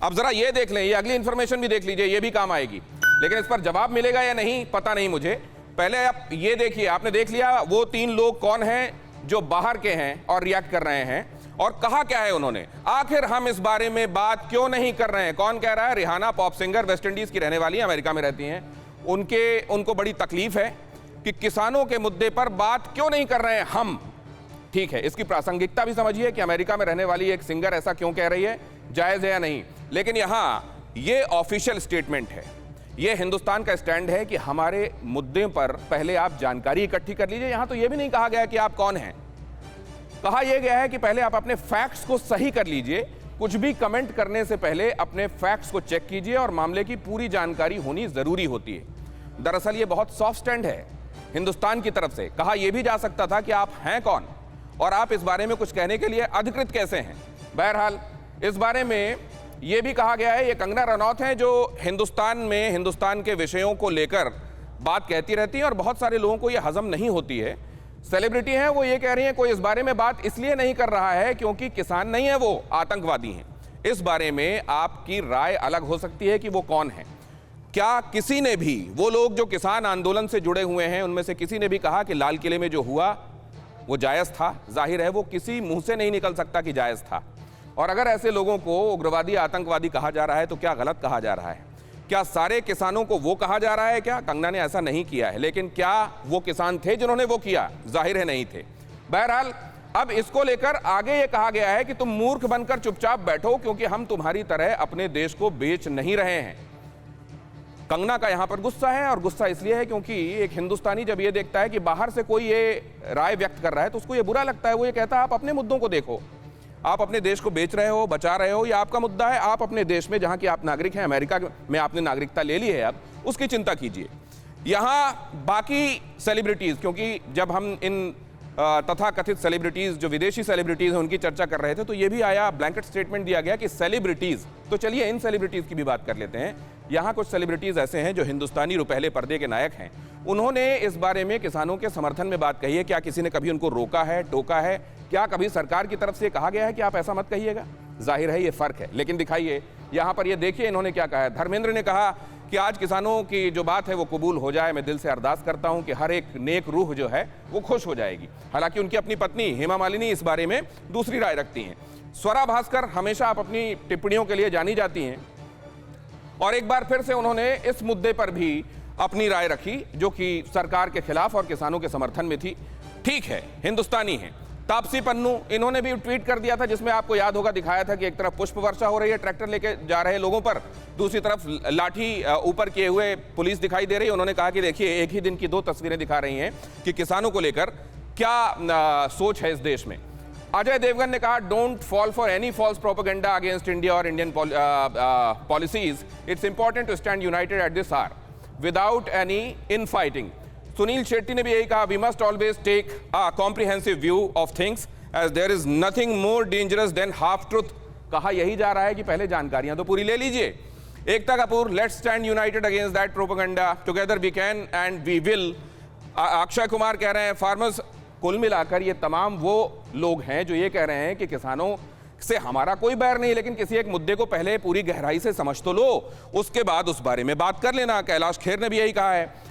अब जरा ये देख लें, ये अगली इंफॉर्मेशन भी देख लीजिए, ये भी काम आएगी, लेकिन इस पर जवाब मिलेगा या नहीं पता नहीं मुझे। पहले आप ये देखिए, आपने देख लिया वो 3 लोग कौन हैं जो बाहर के हैं और रिएक्ट कर रहे हैं, और कहा क्या है उन्होंने। आखिर हम इस बारे में बात क्यों नहीं कर रहे हैं? कौन कह रहा है? Rihanna, pop singer, West Indies की रहने वाली है, अमेरिका में रहती हैं। उनको बड़ी तकलीफ है कि किसानों के मुद्दे पर बात क्यों नहीं कर रहे हैं हम। ठीक है, इसकी प्रासंगिकता भी समझिए कि अमेरिका में रहने वाली एक सिंगर ऐसा क्यों कह रही है, जायज है या नहीं। लेकिन यहां ये ऑफिशियल स्टेटमेंट है, ये हिंदुस्तान का स्टैंड है कि हमारे मुद्दे पर पहले आप जानकारी इकट्ठी कर लीजिए। यहां तो यह भी नहीं कहा गया कि आप कौन हैं, कहा यह गया है कि पहले आप अपने फैक्ट्स को सही कर लीजिए। कुछ भी कमेंट करने से पहले अपने फैक्ट्स को चेक कीजिए और मामले की पूरी जानकारी होनी जरूरी होती है। दरअसल ये बहुत सॉफ्ट स्टैंड है हिंदुस्तान की तरफ से। कहा यह भी जा सकता था कि आप हैं कौन और आप इस बारे में कुछ कहने के लिए अधिकृत कैसे हैं। बहरहाल इस बारे में यह भी कहा गया है, ये कंगना रनौत हैं जो हिंदुस्तान के विषयों को लेकर बात कहती रहती हैं और बहुत सारे लोगों को यह हजम नहीं होती है। सेलिब्रिटी हैं, वो ये कह रही हैं कोई इस बारे में बात इसलिए नहीं कर रहा है क्योंकि किसान नहीं है, वो आतंकवादी हैं। इस बारे में आपकी राय अलग हो सकती है कि वो कौन है। क्या किसी ने भी, वो लोग जो किसान आंदोलन से जुड़े हुए हैं उनमें से किसी ने भी कहा कि लाल किले में जो हुआ वो जायज था? जाहिर है वो किसी मुंह से नहीं निकल सकता कि जायज था। और अगर ऐसे लोगों को उग्रवादी, आतंकवादी कहा जा रहा है तो क्या गलत कहा जा रहा है? क्या सारे किसानों को वो कहा जा रहा है? क्या कंगना ने ऐसा नहीं किया है, लेकिन क्या वो किसान थे जिन्होंने वो किया? जाहिर है नहीं थे। बहरहाल अब इसको लेकर आगे ये कहा गया है कि तुम मूर्ख बनकर चुपचाप बैठो क्योंकि हम तुम्हारी तरह अपने देश को बेच नहीं रहे हैं। कंगना का यहां पर गुस्सा है, और गुस्सा इसलिए है क्योंकि एक हिंदुस्तानी जब ये देखता है कि बाहर से कोई ये राय व्यक्त कर रहा है तो उसको ये बुरा लगता है। वो ये कहता है आप अपने मुद्दों को देखो, आप अपने देश को बेच रहे हो, बचा रहे हो, या आपका मुद्दा है आप अपने देश में जहां की आप नागरिक हैं, अमेरिका में आपने नागरिकता ले ली है, अब उसकी चिंता कीजिए। यहां बाकी सेलिब्रिटीज, क्योंकि जब हम इन तथाकथित सेलिब्रिटीज, जो विदेशी सेलिब्रिटीज हैं, उनकी चर्चा कर रहे थे तो ये भी आया, ब्लैंकेट स्टेटमेंट दिया गया कि सेलिब्रिटीज, तो चलिए इन सेलिब्रिटीज की भी बात कर लेते हैं। यहां कुछ सेलिब्रिटीज ऐसे हैं जो हिंदुस्तानी रुपहले पर्दे के नायक हैं। उन्होंने इस बारे में किसानों के समर्थन में बात कही है। क्या किसी ने कभी उनको रोका है, टोका है? क्या कभी सरकार की तरफ से कहा गया है कि आप ऐसा मत कहिएगा? जाहिर है ये फर्क है। लेकिन दिखाइए यहां पर, ये देखिए इन्होंने क्या कहा है। धर्मेंद्र ने कहा कि आज किसानों की जो बात है वो कबूल हो जाए। मैं दिल से अरदास करता हूं कि हर एक नेक रूह जो है वो खुश हो जाएगी। हालांकि उनकी अपनी पत्नी हेमा मालिनी इस बारे में दूसरी राय रखती हैं। स्वरा भास्कर हमेशा आप अपनी टिप्पणियों के लिए जानी जाती हैं, और एक बार फिर से उन्होंने इस मुद्दे पर भी अपनी राय रखी जो कि सरकार के खिलाफ और किसानों के समर्थन में थी। ठीक है, हिंदुस्तानी है। तापसी पन्नू, इन्होंने भी ट्वीट कर दिया था जिसमें आपको याद होगा दिखाया था कि एक तरफ पुष्प वर्षा हो रही है ट्रैक्टर लेके जा रहे लोगों पर, दूसरी तरफ लाठी ऊपर किए हुए पुलिस दिखाई दे रही है। उन्होंने कहा कि देखिए एक ही दिन की 2 तस्वीरें दिखा रही हैं कि किसानों को लेकर क्या सोच है इस देश में। अजय देवगन ने कहा don't fall for any false propaganda against India और Indian policies, it's important to stand united at this hour without any infighting. Sunil Shetty ने भी यही कहा, we must always take a comprehensive view of things as there is nothing more dangerous than half truth. कहा यही जा रहा है कि पहले जानकारियां तो पूरी ले लीजिए। Ekta Kapoor, let's stand united against that propaganda, together we can and we will. Akshay Kumar कह रहे हैं फार्मर्स। कुल मिलाकर ये तमाम वो लोग हैं जो ये कह रहे हैं कि किसानों से हमारा कोई बैर नहीं, लेकिन किसी एक मुद्दे को पहले पूरी गहराई से समझ तो लो, उसके बाद उस बारे में बात कर लेना। कैलाश खेर ने भी यही कहा है।